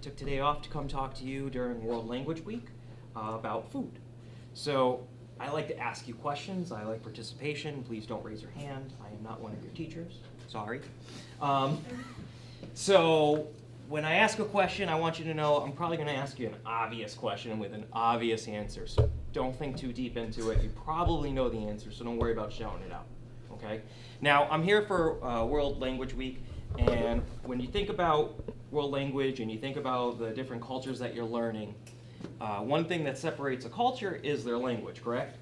took today off to come talk to you during World Language Week about food. So I like to ask you questions. I like participation. Please don't raise your hand. I am not one of your teachers. Sorry. So when I ask a question, I want you to know I'm probably going to ask you an obvious question with an obvious answer. So don't think too deep into it. You probably know the answer, so don't worry about shouting it out. Okay? Now, I'm here for World Language Week, and when you think about world language and you think about the different cultures that you're learning, one thing that separates a culture is their language, correct?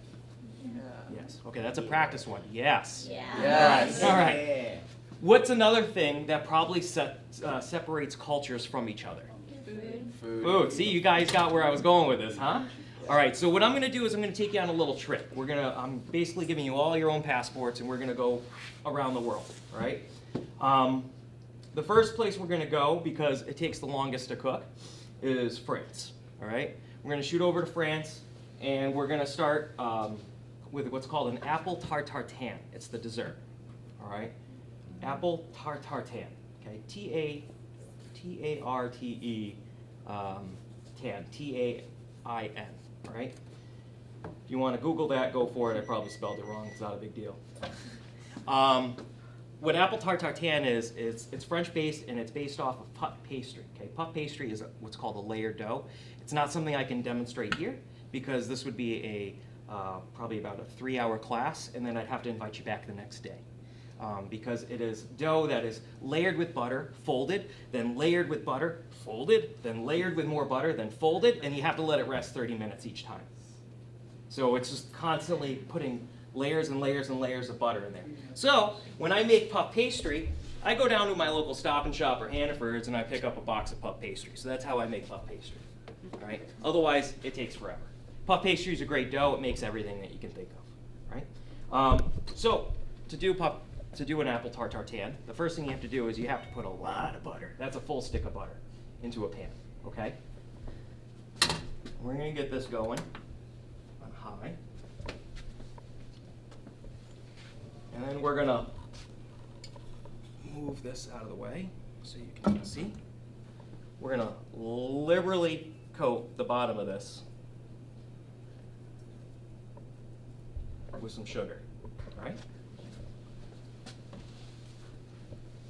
Yeah. Yes. Okay, that's a practice one. Yes. Yeah. Yes. All right. What's another thing that probably separates cultures from each other? Food. See, you guys got where I was going with this, huh? All right, so what I'm going to do is I'm going to take you on a little trip. I'm basically giving you all your own passports, and we're going to go around the world, all right? The first place we're going to go, because it takes the longest to cook, is France, all right? We're going to shoot over to France, and we're going to start with what's called an apple tart tartan. It's the dessert, all right? Apple tart tartan, okay? T-A-R-T-E, tan, T-A-I-N, all right? If you want to Google that, go for it. I probably spelled it wrong. It's not a big deal. What apple tart tartan is, it's French-based, and it's based off of puff pastry, okay? Puff pastry is what's called a layered dough. It's not something I can demonstrate here, because this would be probably about a 3-hour class, and then I'd have to invite you back the next day. Because it is dough that is layered with butter, folded, then layered with butter, folded, then layered with more butter, then folded, and you have to let it rest 30 minutes each time. So it's just constantly putting layers and layers and layers of butter in there. So when I make puff pastry, I go down to my local Stop and Shop or Hannaford's and I pick up a box of puff pastry. So that's how I make puff pastry. All right? Otherwise, it takes forever. Puff pastry is a great dough. It makes everything that you can think of. Right? So to do an apple tart tartan, the first thing you have to do is you have to put a lot of butter. That's a full stick of butter into a pan. Okay? We're going to get this going on high. And then we're going to move this out of the way so you can see. We're going to liberally coat the bottom of this with some sugar. All right?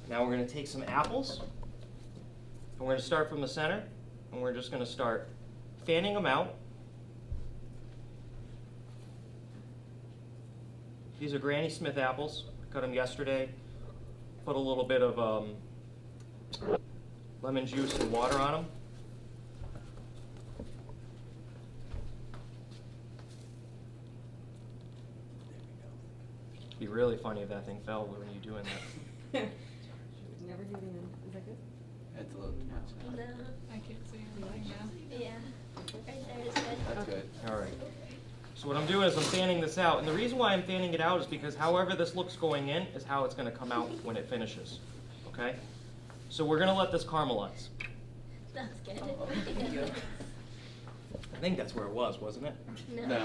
Now we're going to take some apples, and we're going to start from the center, and we're just going to start fanning them out. These are Granny Smith apples. I cut them yesterday. Put a little bit of lemon juice and water on them. It'd be really funny if that thing fell when you're doing that. Never do anything. Is that good? That's a little too much. No. I can't see anything now. Yeah. Right there is good. That's good. All right. So what I'm doing is I'm fanning this out. And the reason why I'm fanning it out is because however this looks going in is how it's going to come out when it finishes. Okay? So we're going to let this caramelize. That's good. I think that's where it was, wasn't it? No.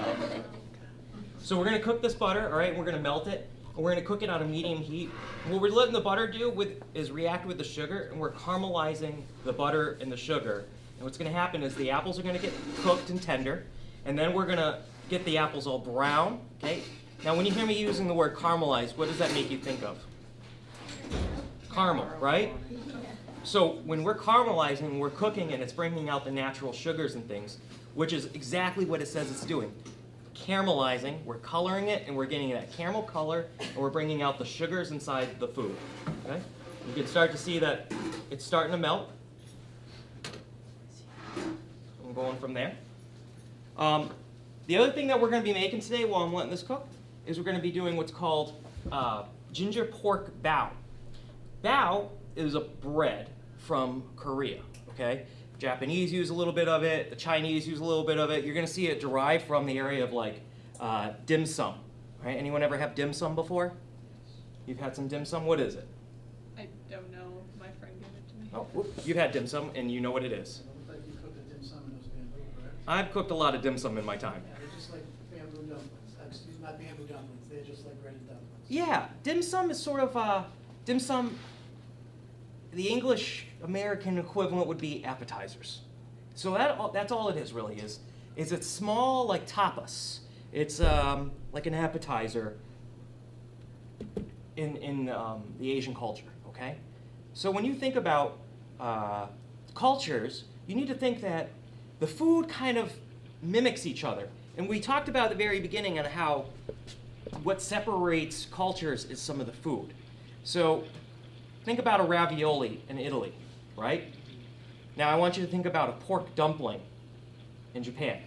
So we're going to cook this butter, all right? We're going to melt it. And we're going to cook it on a medium heat. What we're letting the butter do is react with the sugar, and we're caramelizing the butter and the sugar. And what's going to happen is the apples are going to get cooked and tender, and then we're going to get the apples all brown, okay? Now, when you hear me using the word caramelize, what does that make you think of? Caramel, right? So when we're caramelizing, we're cooking, and it's bringing out the natural sugars and things, which is exactly what it says it's doing. Caramelizing, we're coloring it, and we're getting that caramel color, and we're bringing out the sugars inside the food. Okay? You can start to see that it's starting to melt. I'm going from there. The other thing that we're going to be making today while I'm letting this cook is we're going to be doing what's called ginger pork bao. Bao is a bread from Korea. Okay? Japanese use a little bit of it. The Chinese use a little bit of it. You're going to see it derived from the area of like dim sum. Right? Anyone ever have dim sum before? You've had some dim sum? What is it? I don't know. My friend gave it to me. Oh, whoop. You've had dim sum and you know what it is. It looked like you cooked a dim sum in those bamboo, correct? I've cooked a lot of dim sum in my time. Yeah, they're just like bamboo dumplings. Excuse, not bamboo dumplings. They're just like breaded dumplings. Yeah, dim sum is sort of dim sum the English American equivalent would be appetizers. So that's all it is really, is it's small like tapas. It's like an appetizer in the Asian culture, okay? So when you think about cultures, you need to think that the food kind of mimics each other. And we talked about at the very beginning on how what separates cultures is some of the food. So think about a ravioli in Italy, right? Now I want you to think about a pork dumpling in Japan.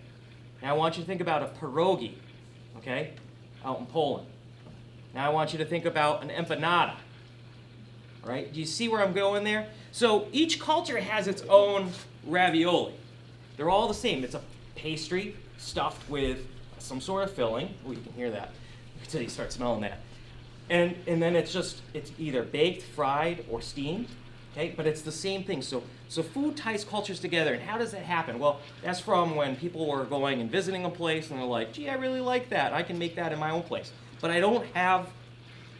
Now I want you to think about a pierogi, okay, out in Poland. Now I want you to think about an empanada, right? Do you see where I'm going there? So each culture has its own ravioli. They're all the same. It's a pastry stuffed with some sort of filling. Oh, you can hear that until you start smelling that. And then it's either baked, fried, or steamed, okay? But it's the same thing. So food ties cultures together. And how does that happen? Well, that's from when people were going and visiting a place and they're like, gee, I really like that. I can make that in my own place. But I don't have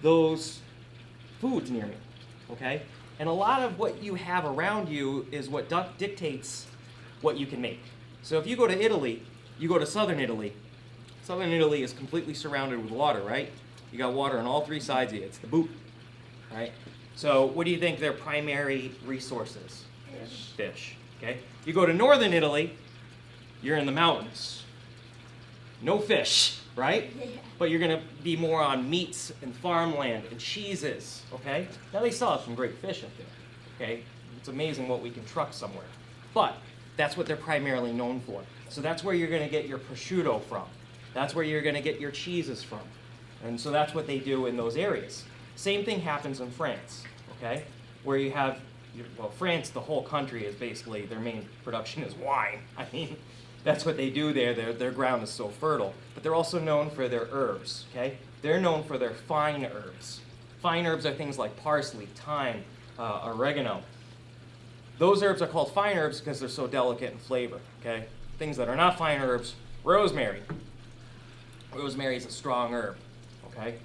those foods near me, okay? And a lot of what you have around you is what dictates what you can make. So if you go to Italy, you go to southern Italy. Southern Italy is completely surrounded with water, right? You got water on all three sides of you. It's the boot, right? So what do you think their primary resource is? Fish, okay? You go to northern Italy, you're in the mountains. No fish, right? Yeah. But you're going to be more on meats and farmland and cheeses, okay? Now they still have some great fish up there, okay? It's amazing what we can truck somewhere. But that's what they're primarily known for. So that's where you're going to get your prosciutto from. That's where you're going to get your cheeses from. And so that's what they do in those areas. Same thing happens in France, okay? Where you have, well, France, the whole country is basically, their main production is wine. I mean, that's what they do there. Their ground is so fertile. But they're also known for their herbs, okay? They're known for their fine herbs. Fine herbs are things like parsley, thyme, oregano. Those herbs are called fine herbs because they're so delicate in flavor, okay? Things that are not fine herbs, rosemary. Rosemary is a strong herb, okay?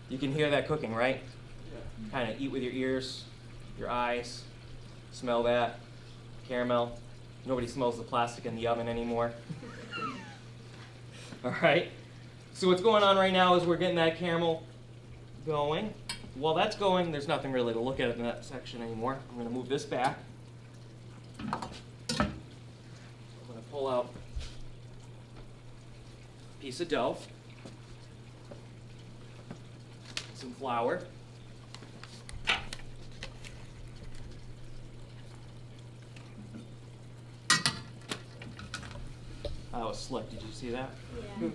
You can hear that cooking, right? Yeah. Kind of eat with your ears, your eyes, smell that, caramel. Nobody smells the plastic in the oven anymore. All right? So what's going on right now is we're getting that caramel going. While that's going, there's nothing really to look at in that section anymore. I'm going to move this back. I'm going to pull out a piece of dough, some flour, that was slick. Did you see that? Yeah.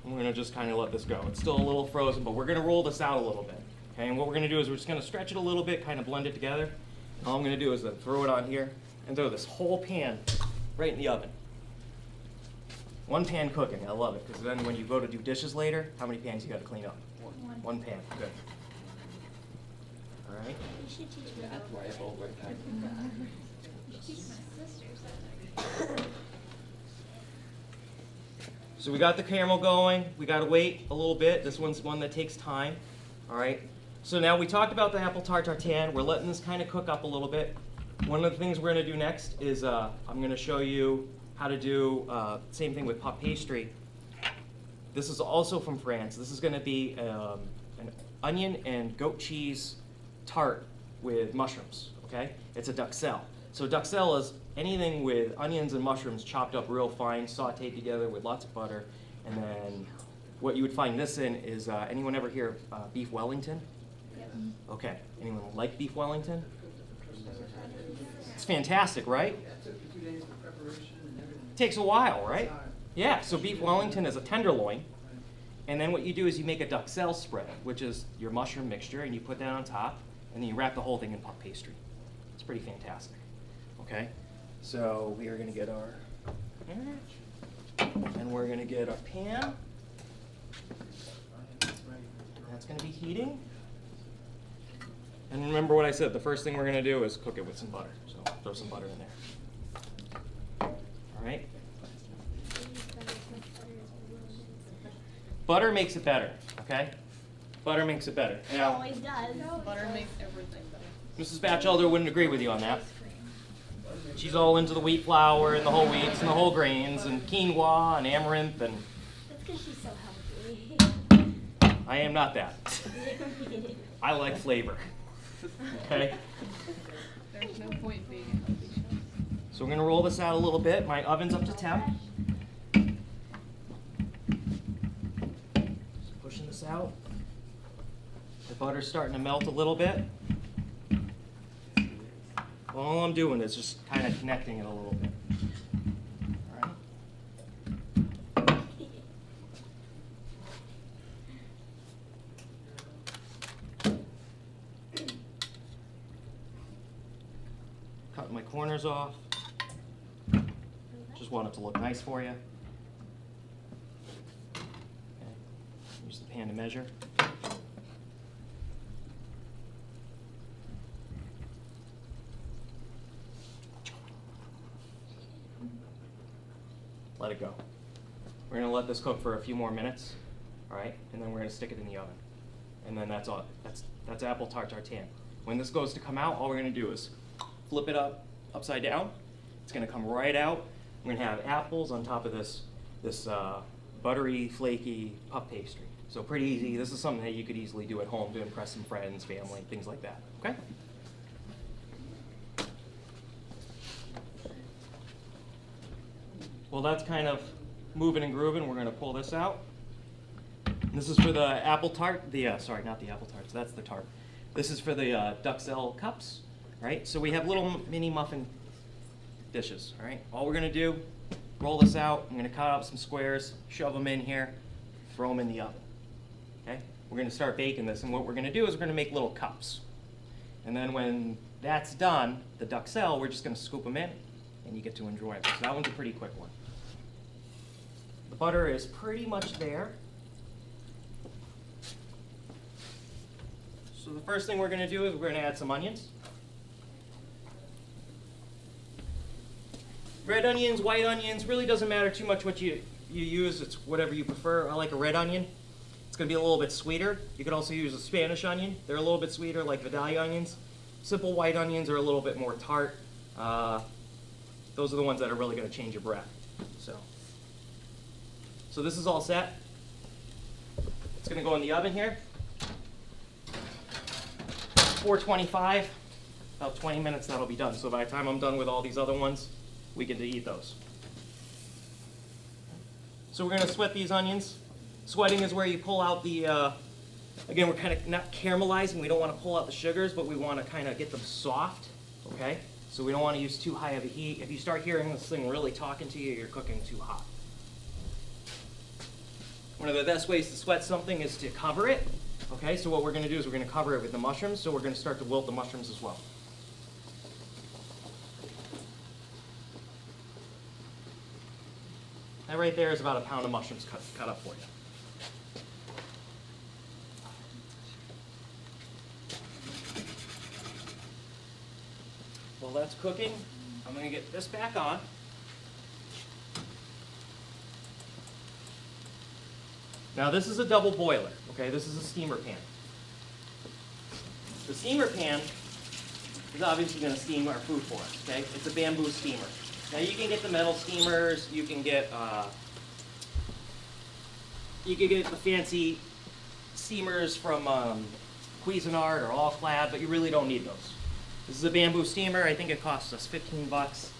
I'm going to just kind of let this go. It's still a little frozen, but we're going to roll this out a little bit. Okay, and what we're going to do is we're just going to stretch it a little bit, kind of blend it together. All I'm going to do is then throw it on here and throw this whole pan right in the oven. One pan cooking. I love it, because then when you go to do dishes later, how many pans you got to clean up? One pan. Good. All right. You should teach me That's that. why I hold right back. You should teach my sisters that. So we got the caramel going. We got to wait a little bit. This one's one that takes time. All right. So now we talked about the apple tart tartan. We're letting this kind of cook up a little bit. One of the things we're going to do next is I'm going to show you how to do same thing with puff pastry. This is also from France. This is going to be an onion and goat cheese tart with mushrooms. Okay. It's a Duxelle. So Duxelle is anything with onions and mushrooms chopped up real fine, sauteed together with lots of butter. And then what you would find this in is, anyone ever hear of beef Wellington? Yep. Okay. Anyone like beef Wellington? It's fantastic, right? Yeah, it took you 2 days for preparation and everything. Takes a while, right? Sorry. Yeah, so beef Wellington is a tenderloin. And then what you do is you make a Duxelle spread, which is your mushroom mixture, and you put that on top, and then you wrap the whole thing in puff pastry. It's pretty fantastic. Okay? So we are going to get our, and we're going to get our pan. That's going to be heating. And remember what I said, the first thing we're going to do is cook it with some butter. So throw some butter in there. All right? Butter makes it better, okay? Butter makes it better. It Now, always does. Butter makes everything better. Mrs. Batchelder wouldn't agree with you on that. She's all into the wheat flour and the whole wheats and the whole grains and quinoa and amaranth, and That's because she's so healthy. I am not that. I like flavor. Okay? There's no point being a healthy chef. So we're gonna roll this out a little bit. My oven's up to temp. Just pushing this out. The butter's starting to melt a little bit. All I'm doing is just kind of connecting it a little bit. All right. Cutting my corners off. Just want it to look nice for you. Okay. Use the pan to measure. Let it go. We're gonna let this cook for a few more minutes, all right? And then we're gonna stick it in the oven. And then that's all. That's apple tart tartan. When this goes to come out, all we're gonna do is flip it upside down. It's gonna come right out. We're gonna have apples on top of this buttery, flaky puff pastry. So pretty easy. This is something that you could easily do at home to impress some friends, family, things like that. Okay? Well, that's kind of moving and grooving. We're gonna pull this out. This is for the apple tart. Sorry, not the apple tarts. That's the tart. This is for the Duxelle Cups, right? So we have little mini muffin dishes, all right? All we're gonna do, roll this out. I'm gonna cut out some squares, shove them in here, throw them in the oven, okay? We're gonna start baking this, and what we're gonna do is we're gonna make little cups. And then when that's done, the Duxelle, we're just gonna scoop them in, and you get to enjoy it. So that one's a pretty quick one. The butter is pretty much there. So the first thing we're gonna do is we're gonna add some onions. Red onions, white onions, really doesn't matter too much what you use. It's whatever you prefer. I like a red onion. It's gonna be a little bit sweeter. You could also use a Spanish onion. They're a little bit sweeter, like Vidalia onions. Simple white onions are a little bit more tart. Those are the ones that are really gonna change your breath. So this is all set. It's gonna go in the oven here. 425, about 20 minutes, that'll be done. So by the time I'm done with all these other ones, we get to eat those. So we're gonna sweat these onions. Sweating is where you pull out the, again, we're kind of not caramelizing. We don't wanna pull out the sugars, but we wanna kind of get them soft, okay? So we don't wanna use too high of a heat. If you start hearing this thing really talking to you, you're cooking too hot. One of the best ways to sweat something is to cover it. Okay, so what we're gonna do is we're gonna cover it with the mushrooms, so we're gonna start to wilt the mushrooms as well. That right there is about a pound of mushrooms cut up for you. While that's cooking, I'm gonna get this back on. Now this is a double boiler, okay? This is a steamer pan. The steamer pan is obviously going to steam our food for us, okay? It's a bamboo steamer. Now you can get the metal steamers, you can get the fancy steamers from Cuisinart or All Clad, but you really don't need those. This is a bamboo steamer. I think it costs us 15 bucks.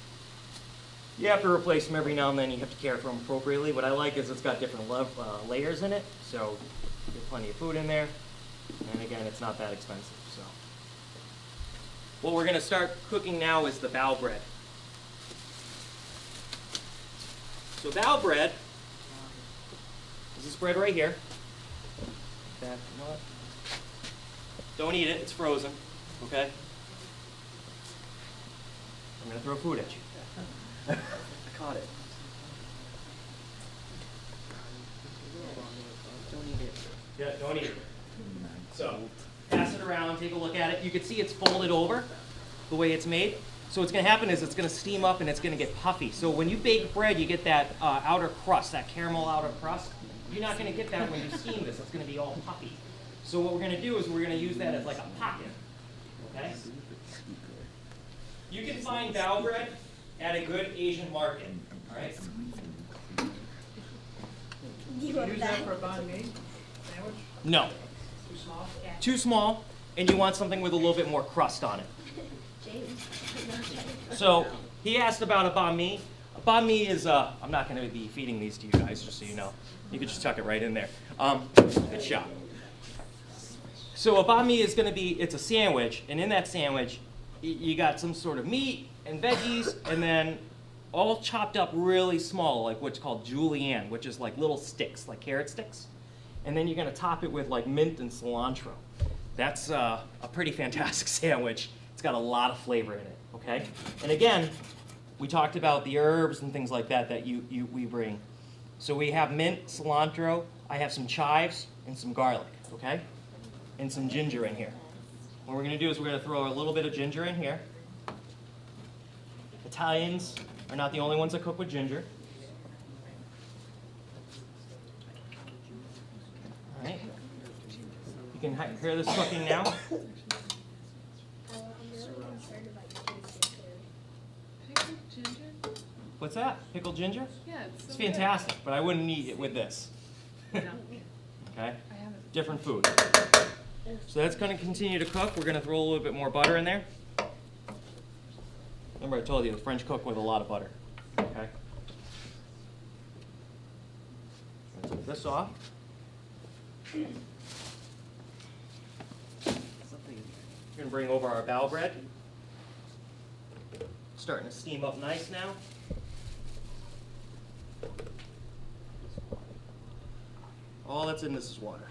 You have to replace them every now and then. You have to care for them appropriately. What I like is it's got different layers in it, so you get plenty of food in there. And again, it's not that expensive. So, what we're going to start cooking now is the bao bread. So bao bread is this bread right here. You know what? Don't eat it. It's frozen. Okay. I'm going to throw food at you. I caught it. Don't eat it. Yeah, don't eat it. So, pass it around, take a look at it. You can see it's folded over the way it's made. So what's going to happen is it's going to steam up and it's going to get puffy. So when you bake bread, you get that outer crust, that caramel outer crust. You're not going to get that when you steam this. It's going to be all puffy. So what we're going to do is we're going to use that as like a pocket. Okay? You can find bao bread at a good Asian market. All right? Use that for a banh mi sandwich, No. too small? Too small, and you want something with a little bit more crust on it. James. So he asked about a banh mi. A banh mi is, I'm not going to be feeding these to you guys, just so you know. You can just tuck it right in there. Good shot. So a banh mi is going to be, it's a sandwich, and in that sandwich, you got some sort of meat and veggies, and then all chopped up really small, like what's called julienne, which is like little sticks, like carrot sticks. And then you're going to top it with like mint and cilantro. That's a pretty fantastic sandwich. It's got a lot of flavor in it, okay? And again, we talked about the herbs and things like that that we bring. So we have mint, cilantro, I have some chives and some garlic, okay? And some ginger in here. What we're going to do is we're going to throw a little bit of ginger in here. Italians are not the only ones that cook with ginger. All right. You can hear this cooking now. I'm really concerned about your tasting food. Pickled ginger? What's that? Pickled ginger? Yeah, it's It's so good. fantastic, but I wouldn't eat it with this. No, Okay? I haven't. Different food. So that's going to continue to cook. We're going to throw a little bit more butter in there. Remember I told you the French cook with a lot of butter. Okay? Let's take this off. We're going to bring over our bao bread. Starting to steam up nice now. All that's in this is water.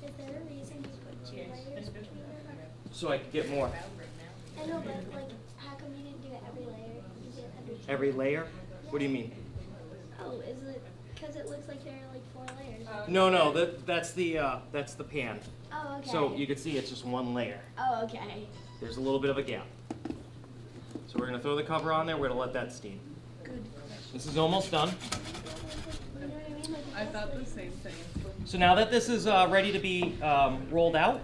Is there a reason you put 2 layers between them? So I could get more. I know, but like, how come you didn't do it every layer? You did every. Every layer? What do you mean? Oh, is it? Because it looks like there are like 4 layers. No, that's the pan. Oh, okay. So you can see it's just one layer. Oh, okay. There's a little bit of a gap. So we're going to throw the cover on there. We're going to let that steam. Good. This is almost done. You know what I mean? Like, I that's thought the like- same thing. So now that this is ready to be rolled out,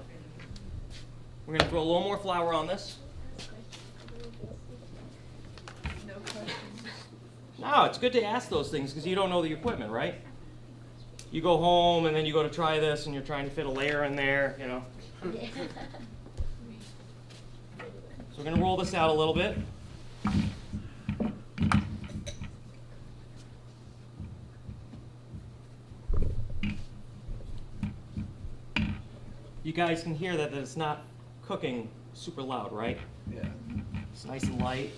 we're going to throw a little more flour on this. No questions. No, it's good to ask those things because you don't know the equipment, right? You go home and then you go to try this and you're trying to fit a layer in there, you know. Yeah. So we're going to roll this out a little bit. You guys can hear that it's not cooking super loud, right? Yeah. It's nice and light.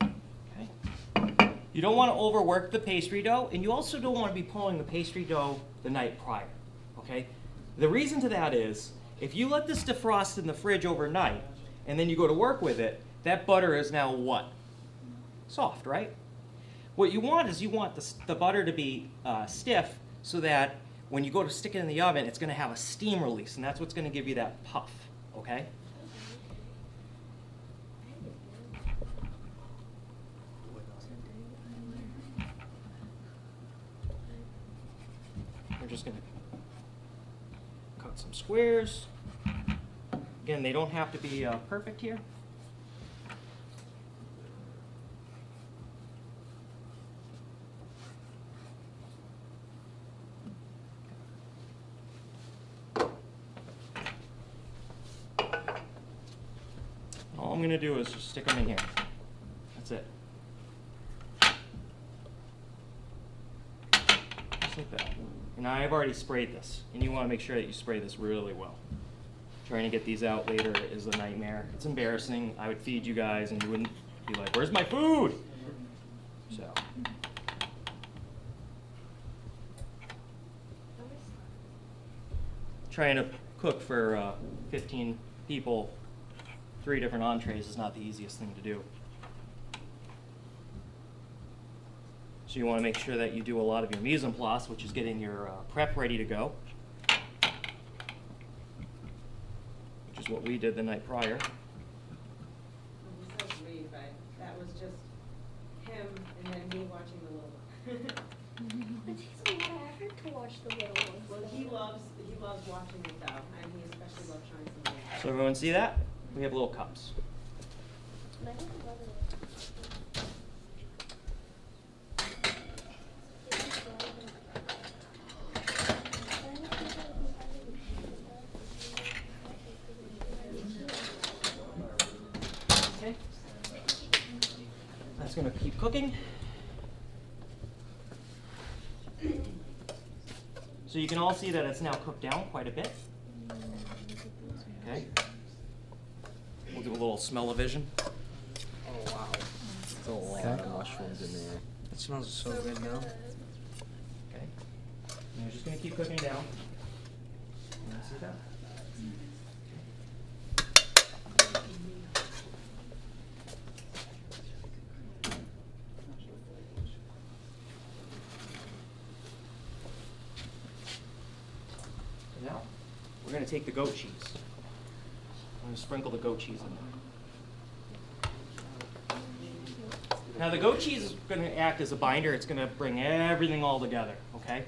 Okay. You don't want to overwork the pastry dough, and you also don't want to be pulling the pastry dough the night prior, okay? The reason to that is, if you let this defrost in the fridge overnight, and then you go to work with it, that butter is now what? Soft, right? What you want is you want the butter to be stiff so that when you go to stick it in the oven, it's going to have a steam release, and that's what's going to give you that puff, okay? We're just going to cut some squares. Again, they don't have to be perfect here. All I'm going to do is just stick them in here. That's it. Just like that. And I've already sprayed this, and you want to make sure that you spray this really well. Trying to get these out later is a nightmare. It's embarrassing. I would feed you guys, and you wouldn't be like, "Where's my food?" So. Trying to cook for 15 people, 3 different entrees is not the easiest thing to do. So you want to make sure that you do a lot of your mise en place, which is getting your prep ready to go, which is what we did the night prior. When he says we, me watching the little one. It takes a lot of effort to watch the little ones. Well, he loves watching it though, and he especially loves trying some new. So everyone see that? We have little cups. I think I love it. Okay. That's gonna keep cooking. So you can all see that it's now cooked down quite a bit. Okay. We'll do a little smell-o-vision. Oh, wow. There's a lot of mushrooms in there. It smells so good now. Okay. And you're just gonna keep cooking down. You see that? Now, we're gonna take the goat cheese. I'm gonna sprinkle the goat cheese in there. Now the goat cheese is gonna act as a binder. It's gonna bring everything all together, okay?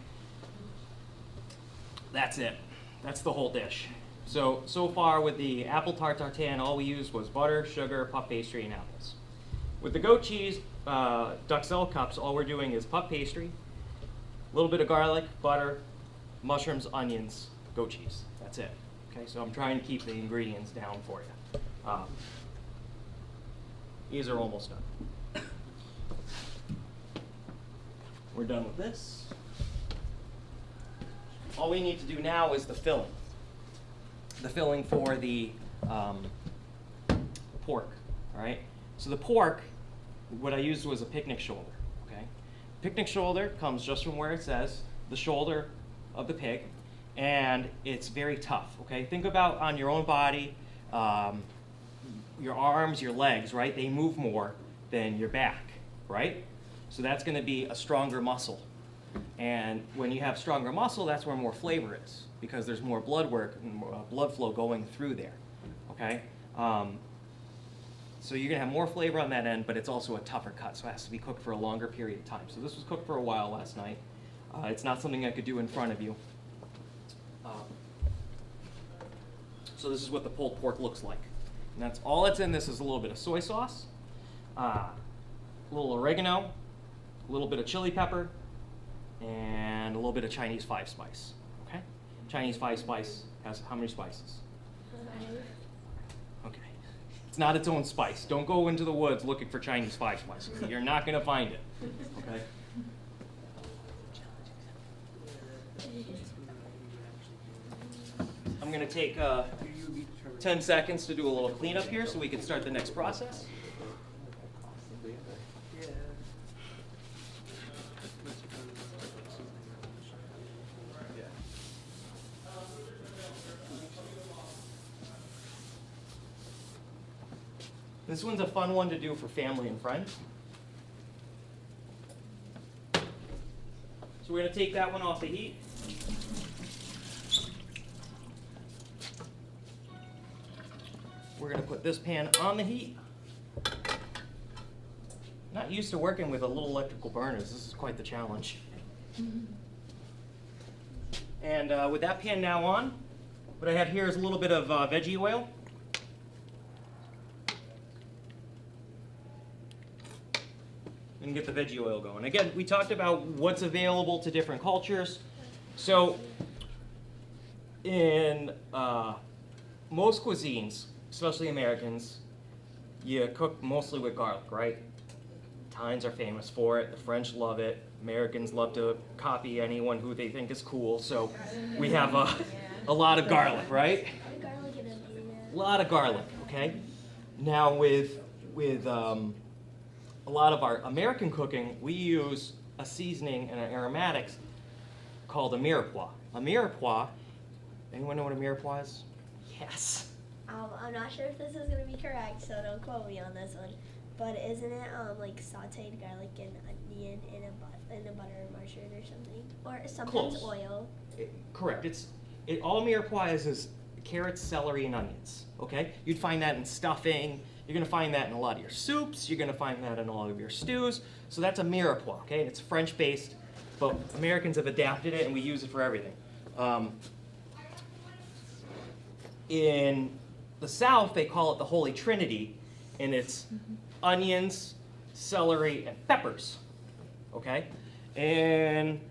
That's it. That's the whole dish. So far with the apple tart tartan, all we used was butter, sugar, puff pastry, and apples. With the goat cheese, Duxelle Cups, all we're doing is puff pastry, a little bit of garlic, butter, mushrooms, onions, goat cheese. That's it. Okay, so I'm trying to keep the ingredients down for you. These are almost done. We're done with this. All we need to do now is the filling. The filling for the pork, all right? So the pork, what I used was a picnic shoulder, okay? Picnic shoulder comes just from where it says the shoulder of the pig, and it's very tough, okay? Think about on your own body, your arms, your legs, right? They move more than your back, right? So that's gonna be a stronger muscle. And when you have stronger muscle, that's where more flavor is, because there's more blood work and more, blood flow going through there, okay? So you're gonna have more flavor on that end, but it's also a tougher cut, so it has to be cooked for a longer period of time. So this was cooked for a while last night. It's not something I could do in front of you. So this is what the pulled pork looks like. And that's all that's in this is a little bit of soy sauce, a little oregano, a little bit of chili pepper, and a little bit of Chinese 5-spice, okay? Chinese 5-spice has how many spices? Okay. It's not its own spice. Don't go into the woods looking for Chinese 5-spice. You're not gonna find it, okay? I'm gonna take 10 seconds to do a little cleanup here so we can start the next process. This one's a fun one to do for family and friends. So we're going to take that one off the heat. We're going to put this pan on the heat. Not used to working with a little electrical burners. This is quite the challenge. And with that pan now on, what I have here is a little bit of veggie oil. And get the veggie oil going. Again, we talked about what's available to different cultures. So in most cuisines, especially Americans, you cook mostly with garlic, right? Italians are famous for it. The French love it. Americans love to copy anyone who they think is cool. So we have a lot of garlic, right? Garlic and onion. A lot of garlic, okay? Now with a lot of our American cooking, we use a seasoning and an aromatics called a Mirepoix. A Mirepoix, anyone know what a Mirepoix is? Yes. I'm not sure if this is gonna be correct, so don't quote me on this one. But isn't it like sautéed garlic and onion in a butter margarine or something, or sometimes Close. oil? Correct. All Mirepoix is carrots, celery, and onions. Okay. You'd find that in stuffing. You're gonna find that in a lot of your soups. You're gonna find that in all of your stews. So that's a Mirepoix, okay? It's French-based, but Americans have adapted it and we use it for everything. In the South, they call it the Holy Trinity, and it's onions, celery, and peppers, okay? And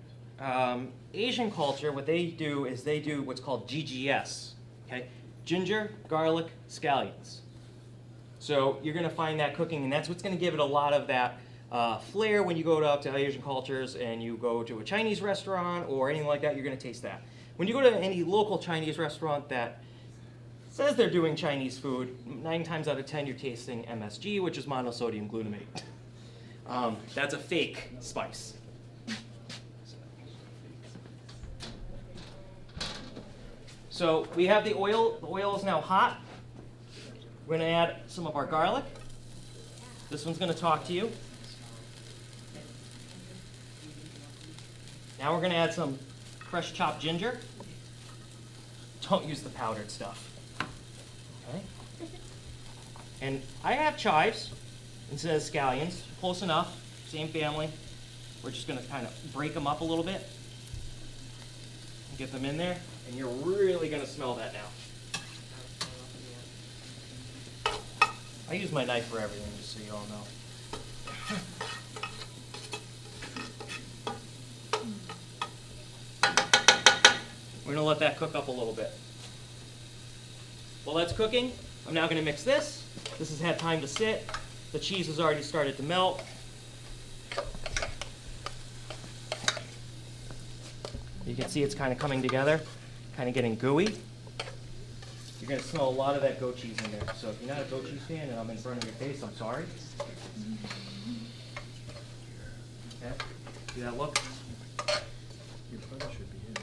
Asian culture, what they do is they do what's called GGS, okay? Ginger, garlic, scallions. So you're gonna find that cooking, and that's what's gonna give it a lot of that flair when you go to Asian cultures and you go to a Chinese restaurant or anything like that, you're gonna taste that. When you go to any local Chinese restaurant that says they're doing Chinese food, 9 times out of 10 you're tasting MSG, which is monosodium glutamate. That's a fake spice. So we have the oil. The oil is now hot. We're going to add some of our garlic. This one's going to talk to you. Now we're going to add some fresh chopped ginger. Don't use the powdered stuff. Okay. And I have chives instead of scallions. Close enough. Same family. We're just going to kind of break them up a little bit. And get them in there. And you're really going to smell that now. I use my knife for everything, just so you all know. We're going to let that cook up a little bit. While that's cooking, I'm now going to mix this. This has had time to sit. The cheese has already started to melt. You can see it's kind of coming together, kind of getting gooey. You're going to smell a lot of that goat cheese in there. So if you're not a goat cheese fan and I'm in front of your face, I'm sorry. Okay, see that look? Your brother should be in.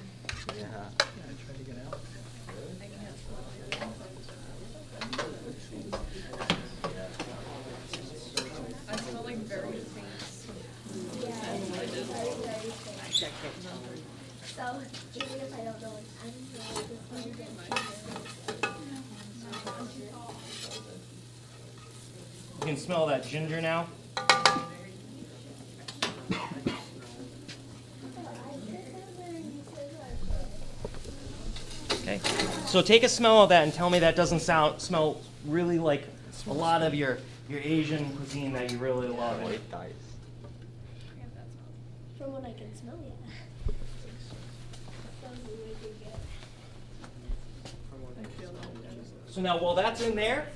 Yeah. Yeah, I tried to get out. I smell like very faint. So even if I don't know what I'm doing, this is You can smell that ginger now. Okay, so take a smell of that and tell me that doesn't smell really like a lot of your Asian cuisine that you really love. It dies. from what I can smell, yeah. Smells really good. So now while that's in there,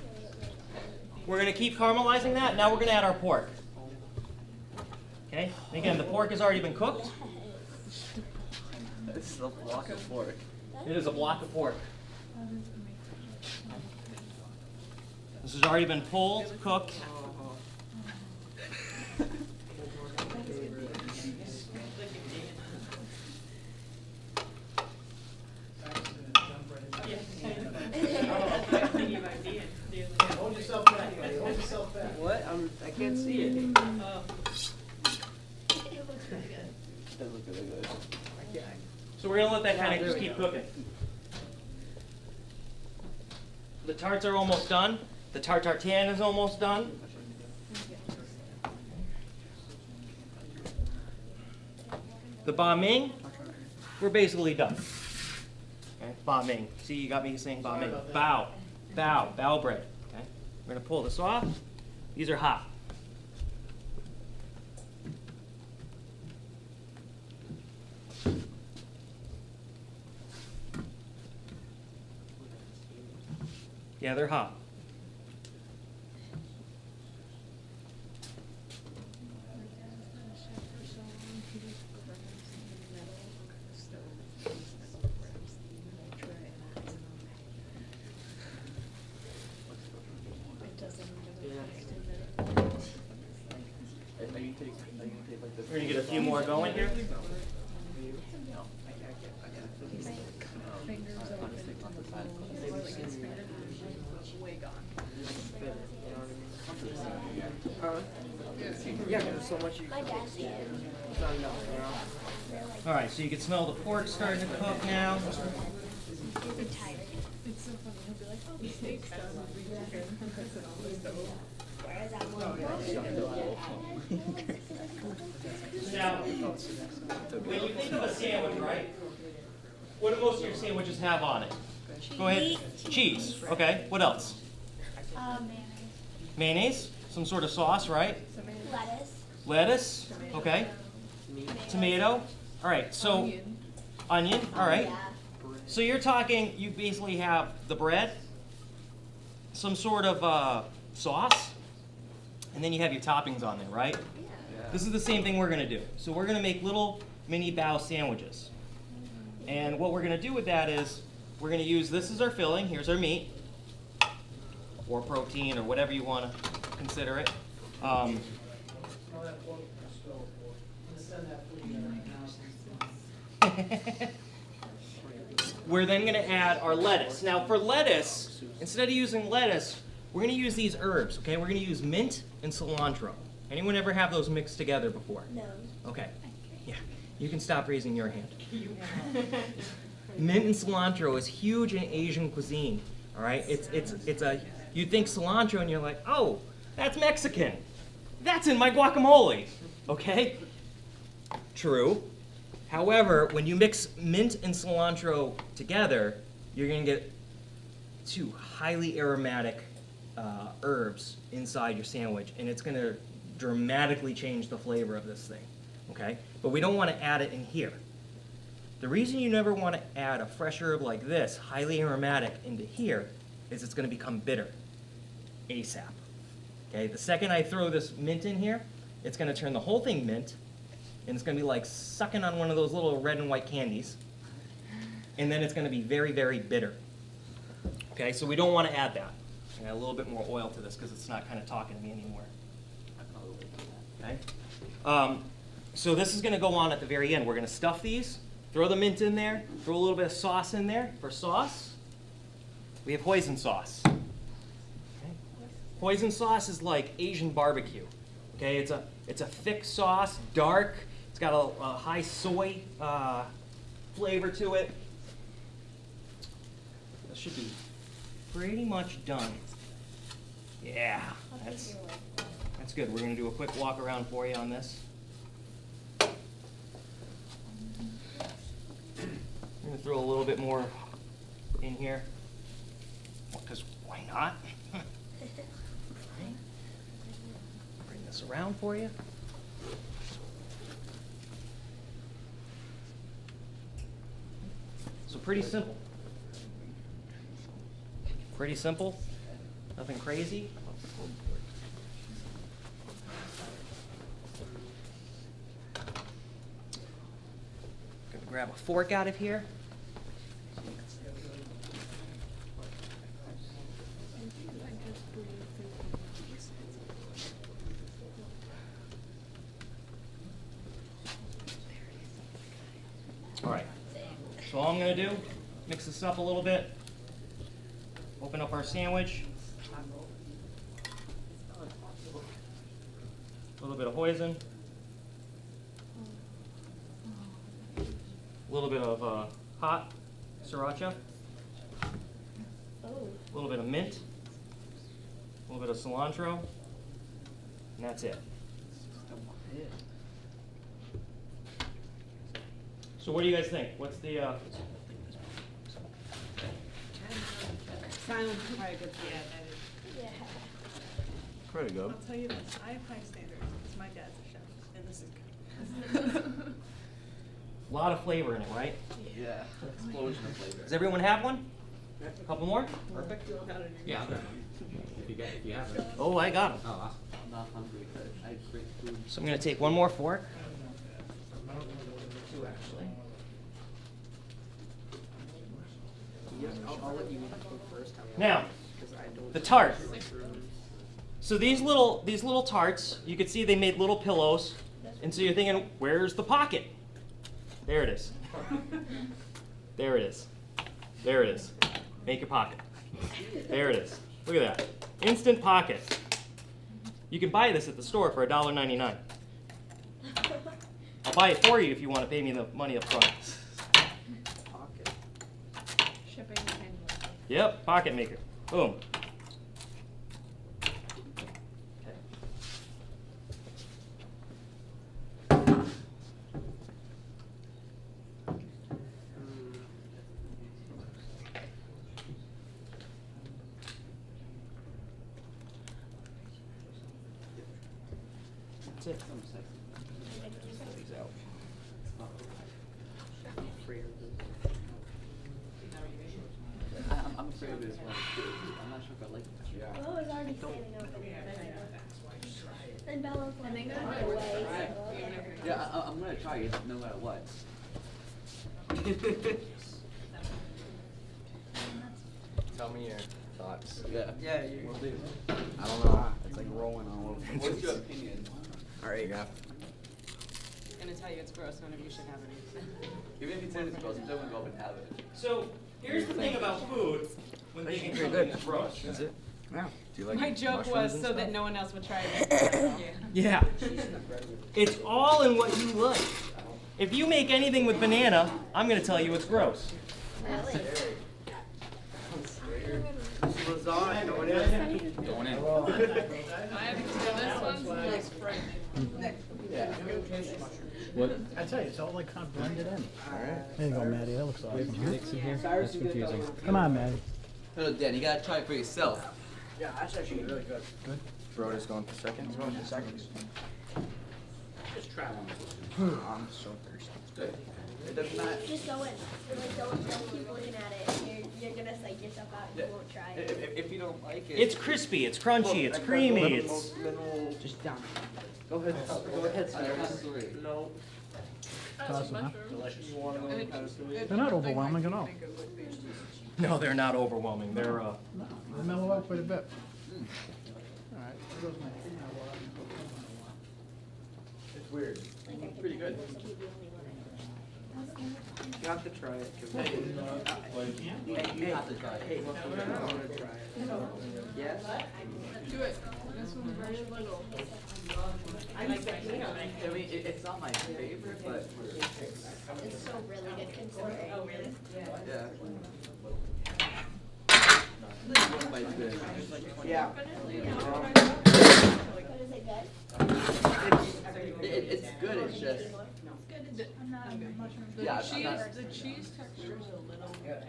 we're going to keep caramelizing that. Now we're going to add our pork. Okay, and again, the pork has already been cooked. This is a block of pork. It is a block of pork. This has already been pulled, cooked. Hold yourself back, buddy. Hold yourself back. What? I can't see it. It looks pretty good. That looks really good. So we're going to let that kind of just keep cooking. The tarts are almost done. The tart tartine is almost done. The banh mi, we're basically done. Okay, banh mi. See, you got me saying banh mi. Bao, bao bread. Okay, we're gonna pull this off. These are hot. Yeah, they're hot. We're gonna get a few more going here. Fingers open on the bone, or like his fingers way gone. Yeah, there's so much you My dad's hand. it's not enough, you know? All right, so you can smell the pork starting to cook now. He's tired. It's so funny. He'll be like, oh, Where is that one? Now, when you think of a sandwich, right? What do most of your sandwiches have on it? Go ahead. Cheese. Okay. What else? Mayonnaise. Mayonnaise. Some sort of sauce, right? Lettuce. Lettuce. Okay. Tomato. All right. So, onion. All right. Yeah. So you're talking. You basically have the bread, some sort of sauce, and then you have your toppings on there, right? This is the same thing we're gonna do. So we're gonna make little mini bao sandwiches. And what we're gonna do with that is, we're gonna use this as our filling, here's our meat, or protein, or whatever you wanna consider it. Tell that book to stove. I'm gonna send that food right now. We're then gonna add our lettuce. Now for lettuce, instead of using lettuce, we're gonna use these herbs, okay? We're gonna use mint and cilantro. Anyone ever have those mixed together before? No. Okay. Yeah. You can stop raising your hand. Mint and cilantro is huge in Asian cuisine. All right. It's a. You think cilantro and you're like, oh, that's Mexican. That's in my guacamole. Okay. True. However, when you mix mint and cilantro together, you're gonna get two highly aromatic herbs inside your sandwich, and it's gonna dramatically change the flavor of this thing, okay? But we don't want to add it in here. The reason you never want to add a fresh herb like this, highly aromatic, into here is it's going to become bitter ASAP, okay? The second I throw this mint in here, it's going to turn the whole thing mint, and it's going to be like sucking on one of those little red and white candies, and then it's going to be very, very bitter, okay? So we don't want to add that. Add a little bit more oil to this because it's not kind of talking to me anymore. Okay. So this is going to go on at the very end. We're going to stuff these, throw the mint in there, throw a little bit of sauce in there. For sauce, we have hoisin sauce. Okay. Hoisin sauce is like Asian barbecue. Okay, it's a thick sauce, dark. It's got a high soy flavor to it. This should be pretty much done. Yeah, that's good. We're going to do a quick walk around for you on this. I'm going to throw a little bit more in here, because why not? Right. Bring this around for you. So pretty simple. Pretty simple. Nothing crazy. Gonna grab a fork out of here. All right. So all I'm gonna do, mix this up a little bit. Open up our sandwich. A little bit of hoisin. A little bit of hot sriracha. Oh. A little bit of mint. A little bit of cilantro. And that's it. So what do you guys think? What's the Silent probably good for Yeah. Pretty good. I'll tell you this, I have high standards, because my dad's a chef, and this is good. a lot of flavor in it, right? Yeah. Explosion of flavor. Does everyone have one? A couple more? Perfect. Yeah, I'll grab one. If you have it. Oh, I got them. Oh, awesome. I'm not hungry, but I have great food. So I'm gonna take one more fork. Two actually. I'll let you go first. Now, the tart. So these little tarts, you can see they made little pillows, and so you're thinking, where's the pocket? There it is. There it is. There it is. Make your pocket. There it is. Look at that. Instant pocket. You can buy this at the store for $1.99. I'll buy it for you if you want to pay me the money up front. Shipping and handling. Yep, pocket maker. Boom. That's it. These out. I'm afraid of it as well. I'm not sure if I like it. Well, it was already standing up in there. And Bella's like, away, so. Yeah, I'm gonna try it no matter what. Tell me your thoughts. Yeah. Yeah, you Will do. I don't know. It's like rolling all over. What's your opinion? Alright, you go. I'm gonna tell you it's gross, none of you should have any. Even if you say it's gross, I'm still gonna go up and have it. So here's the thing about food when thinking Pretty something good. is gross. That's it. Yeah. Do you like My joke mushrooms was and so stuff? that no one else would try it. Yeah. It's all in what you like. If you make anything with banana, I'm gonna tell you it's gross. Really? Going in. What? I tell you, it's all like kind of blended in. Alright. There you go, Maddie. That looks awesome. Mix in here? That's confusing. Come on, Maddie. No, Dan, you gotta try it for yourself. Yeah, that's actually really good. Good. Broder's going for seconds. He's going for seconds. Just try one. I'm so thirsty. Good. It does not. Just go in. Like, don't keep looking at it. You're gonna psych yourself out and you won't try it. If you don't like it. It's crispy, it's crunchy, it's creamy, it's. Just down. Go ahead. Go ahead. No. Toss them, huh? Delicious. You want to know They're not overwhelming at all. No, they're not overwhelming. They're No, they mellow out quite a bit. Alright, there goes my It's weird. Like, I Pretty good. This will be the only one I You have to try it. You have to try it. Hey, I want to try it. Yes? Do it. This one's very little. I mean, it's not my favorite, but It's so really good considering. Oh, really? yeah. One bite's good. Yeah. What is it good? It's good. It's just. Yeah, I'm not. The cheese texture is a little. Yeah.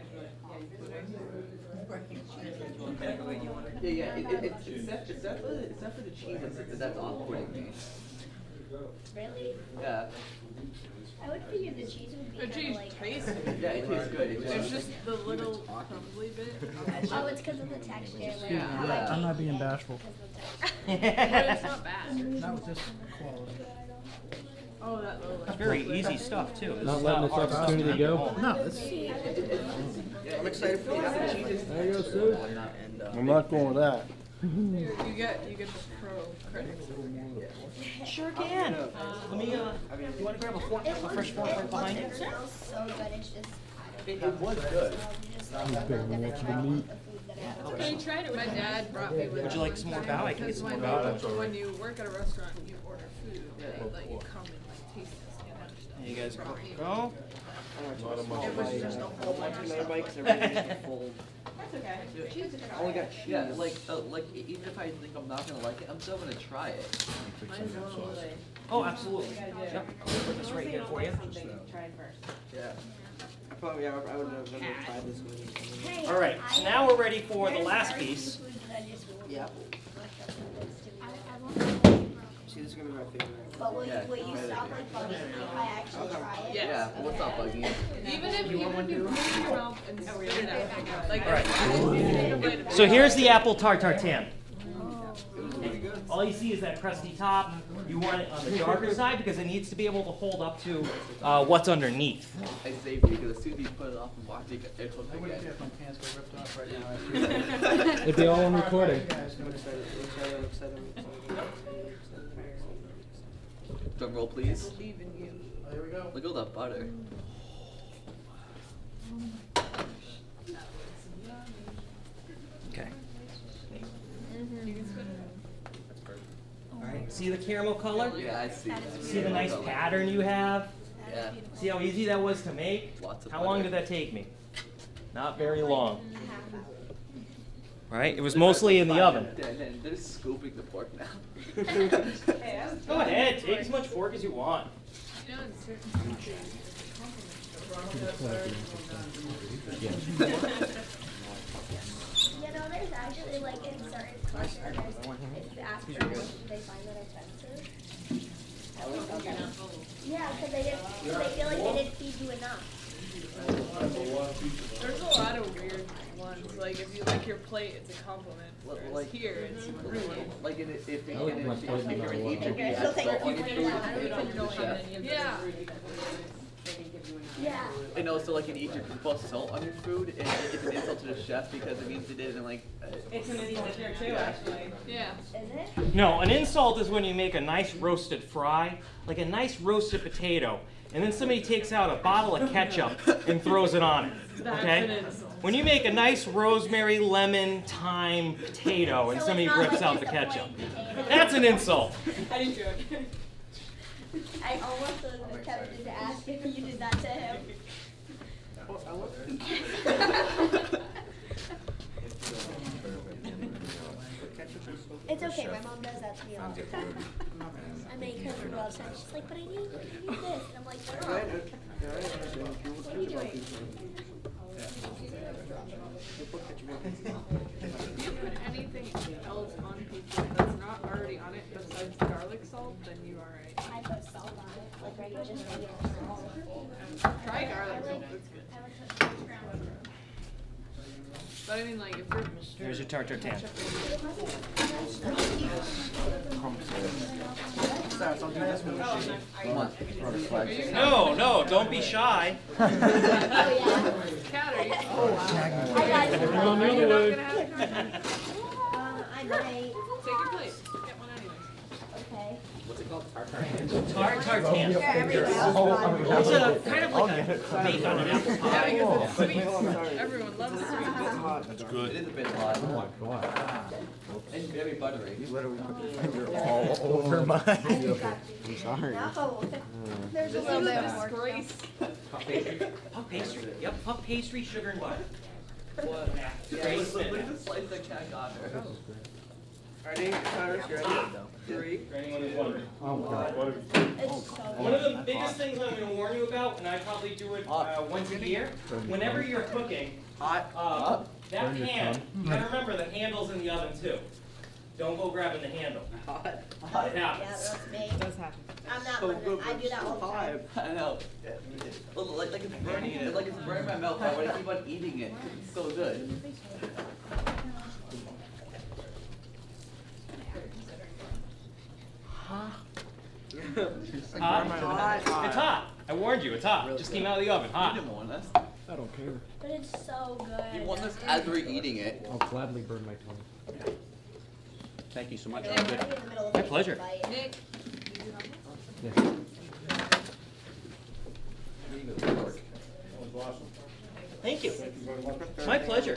It's except for the cheese. That's off-putting me. Really? Yeah. I would figure the cheese would be The kind cheese of like. tastes good. Yeah, it tastes good. It's just the little crumbly bit. Oh, it's because of the texture. Like, Yeah. how I Yeah. I'm not taste being it bashful. because of the texture. But it's not bad. Not with this quality. Oh, that little. It's very easy stuff too. This Not is letting its hard stuff to opportunity make go. at home. No, it's, I'm excited for you. The cheese is. There you go, Sue. And, I'm not going with that. You get the pro credits. Sure can. Let me, you wanna grab a fork, a fresh fork right behind you? It smells so good. It's just. It was good. Just I'm big on watching the meat. the food that I have. I tried it. My dad brought me with. Would you like some more bao? I can get some more Because bao. when you work at a restaurant and you order food, they let you come and like taste this and other stuff. There you guys go. It was just a whole bunch of stuff. That's okay. Only got cheese. Yeah, like even if I think I'm not gonna like it, I'm still gonna try it. Mine's a little late. Oh, absolutely. Yep, I'll put this right here for you. Tried first. Yeah. I would have never tried this one. Hey, All right, so now we're ready for the last piece. Yep. See, this is gonna be my favorite. But will Yeah. you stop like bugging me if I actually try it? Yes. Yeah, what's up, Buggy? Even if you put it in your mouth and spit it out. Like, All right. take a bite of it. So here's the apple tart tartan. All you see is that crusty top. You want it on the darker side because it needs to be able to hold up to what's underneath. I saved you because as soon as you put it off and watch it, it looks I like wouldn't it. care if my pants got ripped off right now. It'd be all on recording. I'm excited. Drum roll, please. Believe in you. Oh, here we go. Look at all that butter. Okay. All right. See the caramel color? Yeah, I see. See the nice pattern you have? Yeah. See how easy that was to make? Lots of How long butter. did that take me? Not very long. right? It was mostly in the oven. And they're scooping the pork now. Hey, I was Go ahead, take as much pork as you want. You know, in certain countries, You know, there's actually like in certain cultures, if you ask for food, they find that offensive. Yeah, because they feel like they didn't feed you enough. there's a lot of weird ones. Like if you like your plate, it's a compliment. Whereas Like- here, it's rude. Like if you're I like my in plate Egypt, in you Okay, ask so for thank all you your for food, that. it's given to the chef. Yeah. Yeah. And also, like in Egypt, you put salt on your food, and it's an insult to the chef because it means they didn't like. It's an insult here too, actually. Yeah. Is it? No, an insult is when you make a nice roasted fry, like a nice roasted potato, and then somebody takes out a bottle of ketchup and throws it on it, That's okay? an insult. When you make a nice rosemary, lemon, thyme potato and So somebody it's not rips like out the just a ketchup, plain potato. that's an insult. I didn't joke. I almost was tempted to ask if you did that to him. It's okay, my mom does that to me all the time. I make her food all the time. She's like, but I need this. And I'm like, Mom, what are you doing? If you put anything else on pizza that's not already on it besides garlic salt, then you are right. I put salt on it, like regular, just regular salt. Try garlic salt, it's good. I would put But I mean, like, if you're Here's your Tart tartan. Come on. No, don't be shy. Oh, yeah. cat, are you? I got you. Are you not gonna have it? I might. Take your plate. Get one anyways. Okay. Tart tartan. Sure, everyone else It's got a kind of like a bake on an apple Yeah, pie. because it's sweet. Everyone loves sweet. It is a bit hot. Oh my god. And very buttery. All over mine. I'm sorry. No. There's a This little is bit a more. disgrace. Puff pastry. Yep, puff pastry, sugar and butter. Yeah, Great look spin. at the slice that cat got her. Ready? Connors, you ready? 3. For anyone who's wondering. Oh my god. It's so One of the biggest things I'm going to warn you about, and I probably do it once a year, whenever you're cooking, Hot. that Burn your pan, tongue. you gotta remember the handle's in the oven too. Don't go grabbing the handle. Hot. It Yeah, happens. that's me. It does happen. I'm not So one of good, them. I but do that all the still time. I know. Like it's burning it. Like it's burning my mouth. I want to keep on eating it. It's so good. Hot? It's hot. I warned you, it's hot. Just came out of the oven, You hot. didn't want this. I don't care. But it's so good. You want this as we're eating it. I'll gladly burn my tongue. Thank you so much. Yeah, I'm in the middle of My taking a pleasure. bite. Nick, Yes. Thank you. My pleasure.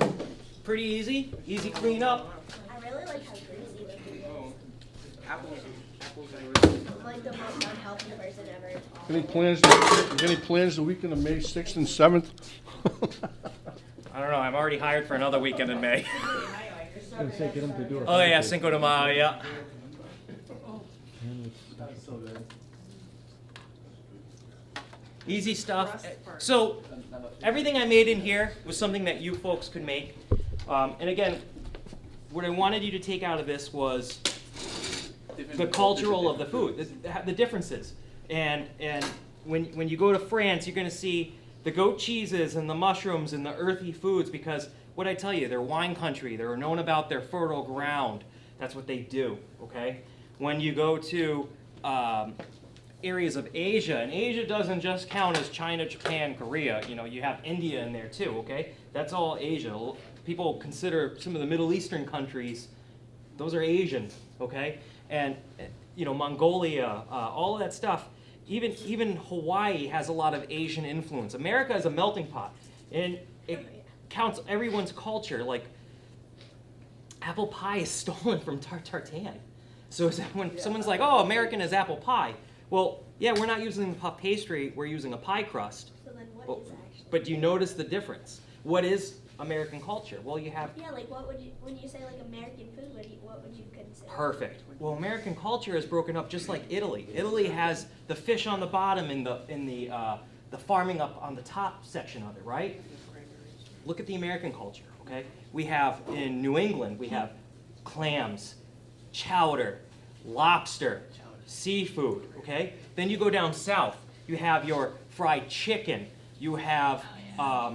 Pretty easy, easy cleanup. I really like how greasy the food is. Apples. I'm like the most unhealthy person ever. It's awful. Any plans the weekend of May 6th and 7th? I don't know, I'm already hired for another weekend in May. I was gonna say, get him to do it. Oh yeah, Cinco de Mayo, yeah. Easy stuff. So, everything I made in here was something that you folks could make. And again, what I wanted you to take out of this was the cultural of the food, the differences. And when you go to France, you're going to see the goat cheeses and the mushrooms and the earthy foods because what I tell you, they're wine country. They're known about their fertile ground. That's what they do, okay? When you go to areas of Asia, and Asia doesn't just count as China, Japan, Korea. You know, you have India in there too, okay? That's all Asia. People consider some of the Middle Eastern countries, those are Asian, okay? And, you know, Mongolia, all of that stuff. Even Hawaii has a lot of Asian influence. America is a melting pot, and it counts everyone's culture. Like, apple pie is stolen from Tart tartan. So is that when someone's like, oh, American is apple pie. Well, yeah, we're not using the puff pastry, we're using a pie crust. So then what Well, is actually? but do you notice the difference? What is American culture? Well, you have Yeah, like what would you, when you say like American food, what would you consider? perfect. Well, American culture is broken up just like Italy. Italy has the fish on the bottom and the farming up on the top section of it, right? Look at the American culture, okay? We have in New England, we have clams, chowder, lobster, seafood, okay? Then you go down south, you have your fried chicken, you have a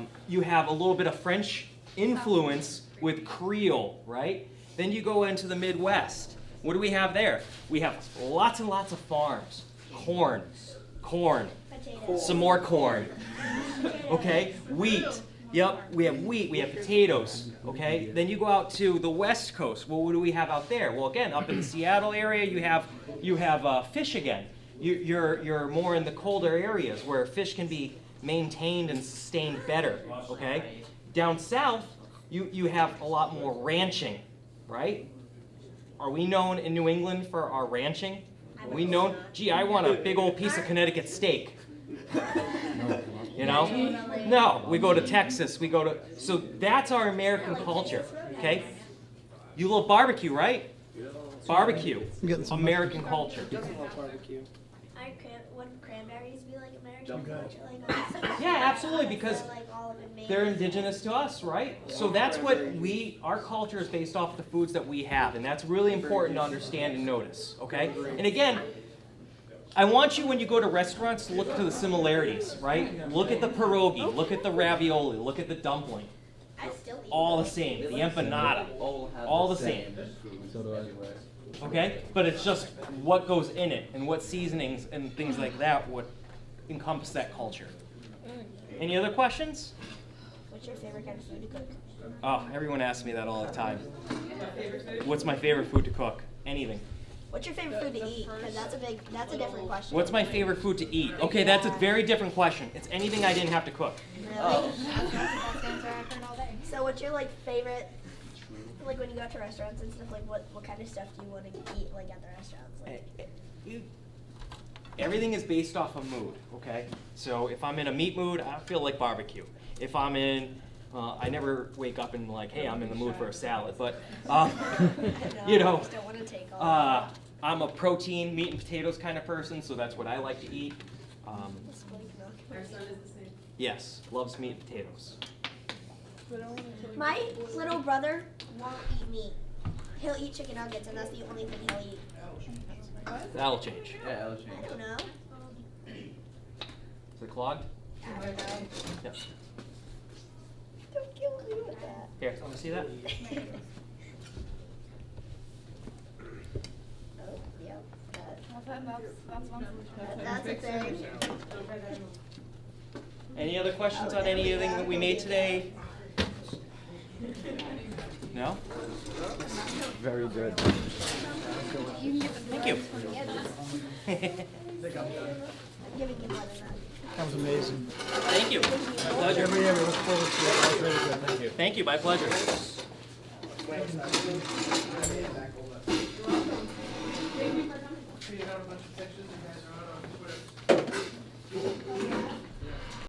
little bit of French influence with Creole, right? Then you go into the Midwest. What do we have there? We have lots and lots of farms. Corn, Potatoes. some more corn, okay? Wheat. Yep, we have wheat, we have potatoes, okay? Then you go out to the West Coast. Well, what do we have out there? Well, again, up in the Seattle area, you have fish again. You're more in the colder areas where fish can be maintained and sustained better, okay? Down south, you have a lot more ranching, right? Are we known in New England for our ranching? Are we known? Gee, I want a big old piece of Connecticut steak. You know? No, we go to Texas, so that's our American culture, okay? You love barbecue, right? Barbecue, American culture. Doesn't love barbecue. Would cranberries be like American culture? Like, Yeah, absolutely, because like all of it made they're indigenous to us, right? So that's what our culture is based off of the foods that we have, and that's really important to understand and notice, okay? And again, I want you, when you go to restaurants, to look to the similarities, right? Look at the pierogi, look at the ravioli, look at the dumpling. I still eat All the same. The empanada, all the same. Okay? But it's just what goes in it and what seasonings and things like that would encompass that culture. Any other questions? What's your favorite kind of food to cook? Oh, everyone asks me that all the time. What's my favorite food to cook? Anything. What's your favorite food to eat? Because that's a different question. What's my favorite food to eat? Okay, that's a very different question. It's anything I didn't have to cook. Really? That's the best answer I've heard all day. So what's your like favorite, like when you go to restaurants and stuff, like what kind of stuff do you want to eat like at the restaurants? Like, Everything is based off of mood, okay? So if I'm in a meat mood, I feel like barbecue. If I'm in, I never wake up and like, hey, I'm in the mood for a salad, but, you know, I just don't want to take all I'm a protein, meat and potatoes kind of person, so that's what I like to eat. Our son is the same. Yes, loves meat and potatoes. My little brother won't eat meat. He'll eat chicken nuggets, and that's the only thing he'll eat. That'll change. Yeah, that'll change. I don't know. Is it clogged? I don't know. Yep. Don't kill me with that. Here, want to see that? Oh, yep. That's That's a thing. Any other questions on anything that we made today? No? Very good. Thank you. I'm giving you more than that. That was amazing. Thank you. My pleasure. Every year we look forward to it. That was really good. Thank you. Thank you. My pleasure. So you have a bunch of pictures